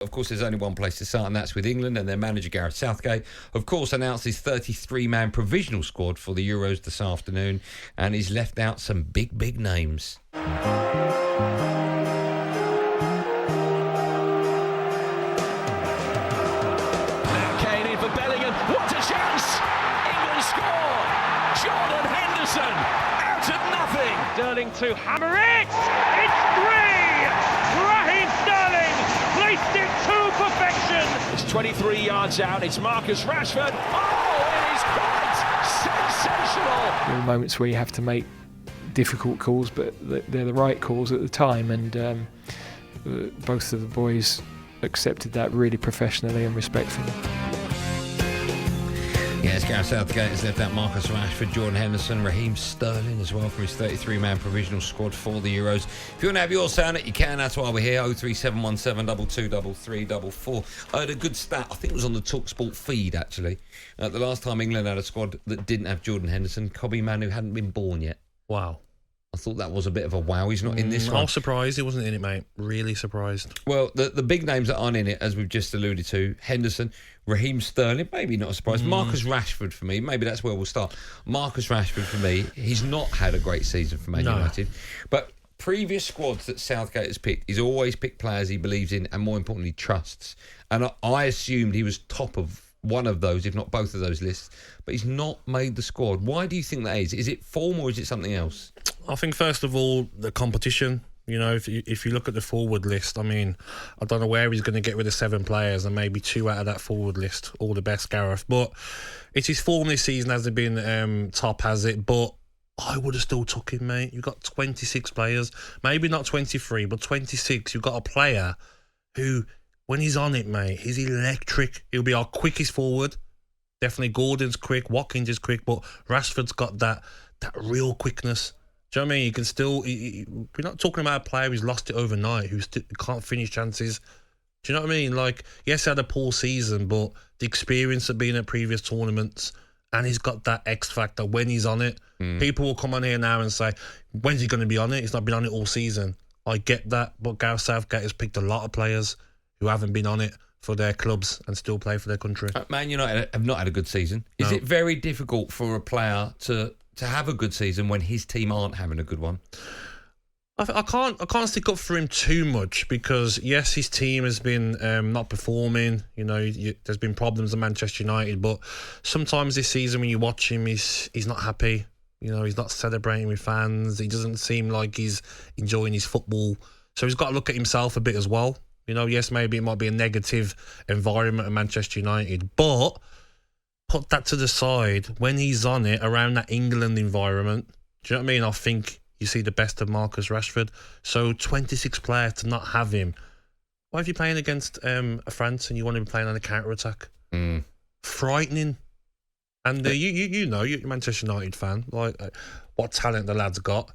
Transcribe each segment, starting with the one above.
Of course, there's only one place to start, and that's with England, and their manager, Gareth Southgate, of course, announced his 33-man provisional squad for the Euros this afternoon, and he's left out some big names. What a chance! England score! Jordan Henderson out of nothing! Sterling to hammer it! It's 3! Raheem Sterling placed it to perfection! It's 23 yards out, it's Marcus Rashford. Oh, it is quite sensational! There are moments where you have to make difficult calls, but they're the right calls at the time, and both of the boys accepted that really professionally and respectfully. Yes, Gareth Southgate has left out Marcus Rashford, Jordan Henderson, Raheem Sterling as well for his 33-man provisional squad for the Euros. If you want to have your say on it, you can. That's why we're here. 03717 223344. I had a good stat. I think it was on the talkSPORT feed, actually. The last time England had a squad that didn't have Jordan Henderson, Kobe Manu hadn't been born yet. Wow. I thought that was a bit of a wow. He's not in this one. I was surprised he wasn't in it, mate. Really surprised. Well, the big names that aren't in it, as we've just alluded to, Henderson, Raheem Sterling, maybe not a surprise. Marcus Rashford for me, maybe that's where we'll start. Marcus Rashford for me, he's not had a great season for Man United. But previous squads that Southgate has picked, he's always picked players he believes in and more importantly trusts. And I assumed he was top of one of those, if not both of those lists, but he's not made the squad. Why do you think that is? Is it form or is it something else? I think first of all, the competition. You know, if you look at the forward list, I mean, I don't know where he's going to get rid of 7 players and maybe 2 out of that forward list. All the best, Gareth. But it's his form this season hasn't been top, has it? But I would have still took him, mate. You've got 26 players. Maybe not 23, but 26. You've got a player who, when he's on it, mate, he's electric. He'll be our quickest forward. Definitely Gordon's quick, Watkins is quick, but Rashford's got that real quickness. Do you know what I mean? You can still... we're not talking about a player who's lost it overnight, who can't finish chances. Do you know what I mean? Like, yes, he had a poor season, but the experience of being at previous tournaments, and he's got that X factor when he's on it. People will come on here now and say, when's he going to be on it? He's not been on it all season. I get that, but Gareth Southgate has picked a lot of players who haven't been on it for their clubs and still play for their country. Man United have not had a good season. Is it very difficult for a player to have a good season when his team aren't having a good one? I can't stick up for him too much because, yes, his team has been not performing. You know, there's been problems at Manchester United, but sometimes this season when you watch him, he's not happy. You know, he's not celebrating with fans. He doesn't seem like he's enjoying his football. So he's got to look at himself a bit as well. You know, yes, maybe it might be a negative environment at Manchester United, but put that to the side. When he's on it, around that England environment, do you know what I mean? I think you see the best of Marcus Rashford. So 26 players to not have him. Why if you're playing against France and you want to be playing on a counter-attack? Frightening. And you know, you're a Manchester United fan, like what talent the lad's got.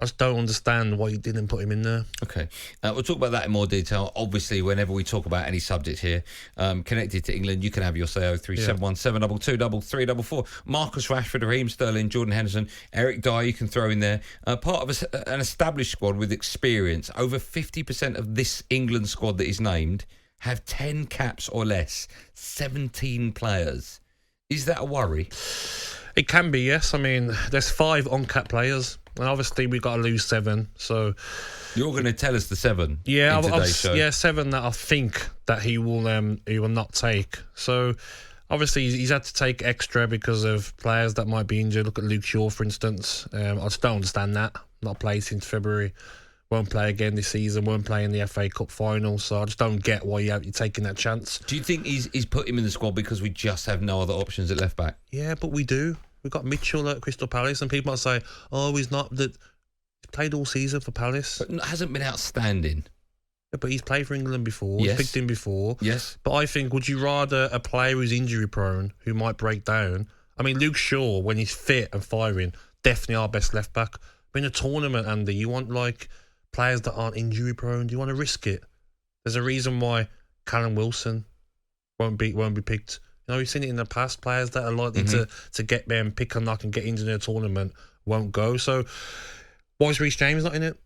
I just don't understand why you didn't put him in there. Okay. We'll talk about that in more detail. Obviously, whenever we talk about any subject here connected to England, you can have your say. 03717 223344. Marcus Rashford, Raheem Sterling, Jordan Henderson, Eric Dyer, you can throw in there. Part of an established squad with experience. Over 50% of this England squad that is named have 10 caps or less. 17 players. Is that a worry? It can be, yes. I mean, there's 5 uncapped players. And obviously, we've got to lose 7. So you're going to tell us the 7 in today's show? Yeah, 7 that I think that he will not take. So obviously, he's had to take extra because of players that might be injured. Look at Luke Shaw, for instance. I just don't understand that. Not played since February. Won't play again this season. Won't play in the FA Cup final. So I just don't get why you're taking that chance. Do you think he's put him in the squad because we just have no other options at left back? Yeah, but we do. We've got Mitchell at Crystal Palace, and people might say, "Oh, he's not that." He's played all season for Palace, but hasn't been outstanding. Yeah, but he's played for England before. Yes. He's picked him before. Yes. But I think, would you rather a player who's injury prone, who might break down? I mean, Luke Shaw, when he's fit and firing, definitely our best left back. But in a tournament, Andy, you want like players that aren't injury prone. Do you want to risk it? There's a reason why Callum Wilson won't be picked. You know, we've seen it in the past. Players that are likely to get there and pick and knock and get into their tournament won't go. So, why is Reece James not in it?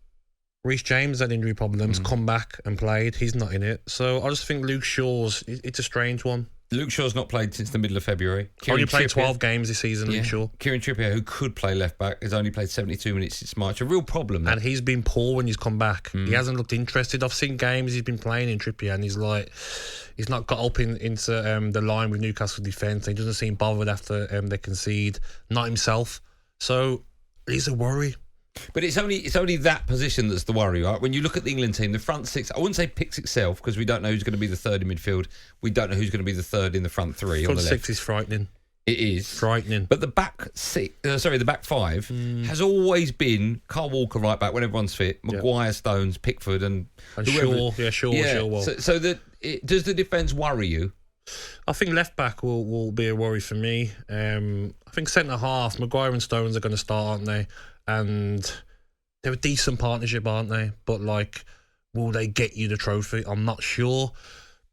Reece James had injury problems, come back and played. He's not in it. So I just think Luke Shaw's, it's a strange one. Luke Shaw's not played since the middle of February. Only played 12 games this season, Luke Shaw. Kieran Trippier, who could play left-back, has only played 72 minutes since March. A real problem. And he's been poor when he's come back. He hasn't looked interested. I've seen games he's been playing in Trippier, and he's not got up into the line with Newcastle defence. He doesn't seem bothered after they concede. Not himself. So he's a worry. But it's only that position that's the worry, right? When you look at the England team, the front six, I wouldn't say picks itself, because we don't know who's going to be the third in midfield. We don't know who's going to be the third in the front three. Front on the left. six is frightening. It is frightening. But the back the back five has always been Carl Walker right back when everyone's fit, Maguire, Stones, Pickford, and Shaw. Shaw. So does the defence worry you? I think left back will be a worry for me. I think centre half, Maguire and Stones are going to start, aren't they? And they're a decent partnership, aren't they? But will they get you the trophy? I'm not sure.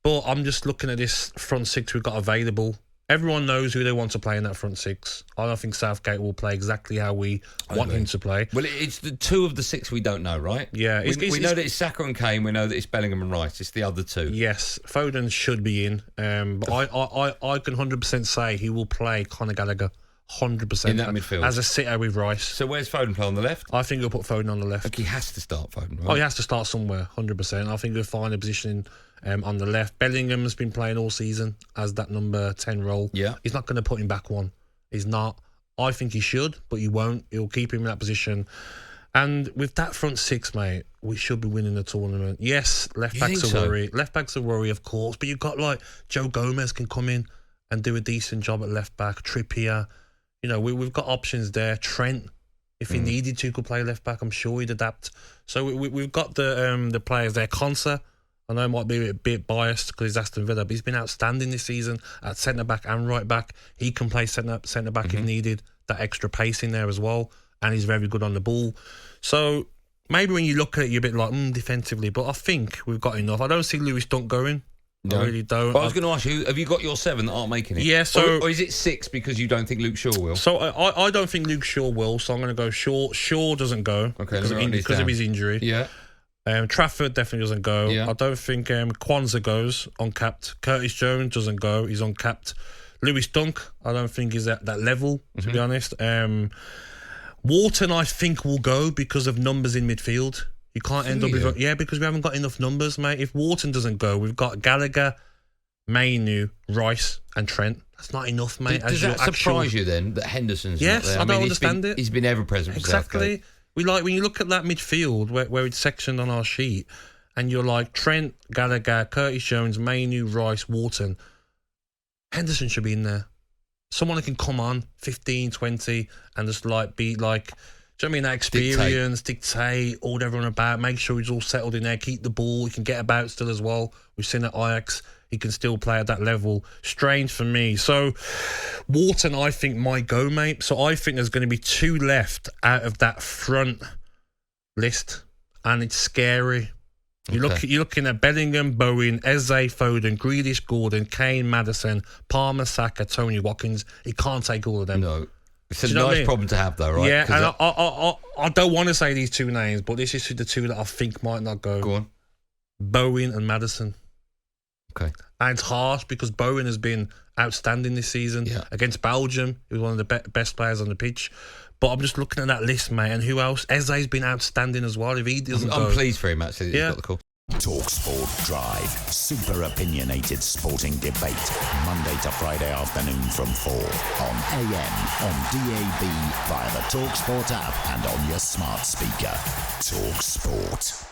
But I'm just looking at this front six we've got available. Everyone knows who they want to play in that front six. I don't think Southgate will play exactly how we want him to play. Well, it's the two of the six we don't know, right? Yeah. We know that it's Saka and Kane. We know that it's Bellingham and Rice. It's the other two. Yes. Foden should be in. But I can 100% say he will play Conor Gallagher. 100% in that midfield as a sitter with Rice. So where's Foden play on the left? I think he'll put Foden on the left. He has to start Foden, right? Oh, he has to start somewhere, 100%. I think he'll find a position on the left. Bellingham's been playing all season as that number 10 role. Yeah, he's not going to put him back one. He's not. I think he should, but he won't. He'll keep him in that position. And with that front six, mate, we should be winning the tournament. Yes, left back's a worry. Left back's a worry, of course, but you've got Joe Gomez can come in and do a decent job at left back. Trippier. You know, we've got options there. Trent, if he needed to, could play left back. I'm sure he'd adapt. So we've got the players there. Konsa, I know he might be a bit biased because he's Aston Villa, but he's been outstanding this season at centre back and right back. He can play centre back if needed. That extra pace in there as well, and he's very good on the ball. So maybe when you look at it, you're a bit like defensively, but I think we've got enough. I don't see Lewis Dunk going. No. I really don't. But I was going to ask you, have you got your 7 that aren't making it? Yeah, so... Or is it 6 because you don't think Luke Shaw will? So I don't think Luke Shaw will, so I'm going to go Shaw. Shaw doesn't go because of his injury. Yeah. Trafford definitely doesn't go. Yeah. I don't think Kwanzaa goes, uncapped. Curtis Jones doesn't go, he's uncapped. Lewis Dunk, I don't think he's at that level, to be honest. Wharton, I think, will go because of numbers in midfield. You can't end up with... Yeah, because we haven't got enough numbers, mate. If Wharton doesn't go, we've got Gallagher, Mainu, Rice and Trent. That's not enough, mate. Does that surprise you then that Henderson's not there? I don't understand it. He's been ever-present for Exactly. When you look at that midfield where it's sectioned on our sheet and you're like Trent, Gallagher, Curtis Jones, Mainu, Rice, Wharton, Henderson should be in there. Someone that can come on 15, 20 and just be like... Do you know what I mean? That experience, dictate, all everyone about, make sure he's all settled in there, keep the ball, he can get about still as well. We've seen at Ajax, he can still play at that level. Strange for me. So, Wharton, I think, might go, mate. So, I think there's going to be 2 left out of that front list, and it's scary. You're looking at Bellingham, Bowen, Eze, Foden, Grealish, Gordon, Kane, Maddison, Palmer, Saka, Tony Watkins. He can't take all of them. No. It's a nice problem to have, though, right? Yeah, and I don't want to say these 2 names, but this is the 2 that I think might not go. Go on. Bowen and Maddison. Okay. And it's harsh because Bowen has been outstanding this season. Yeah. Against Belgium, he was one of the best players on the pitch. But I'm just looking at that list, mate, and who else? Eze's been outstanding as well. If he doesn't I'm pleased for him, actually, that he's got the call. talkSPORT Drive. Super opinionated sporting debate. Monday to Friday afternoon from 4 on AM, on DAB, via the talkSPORT app and on your smart speaker. talkSPORT.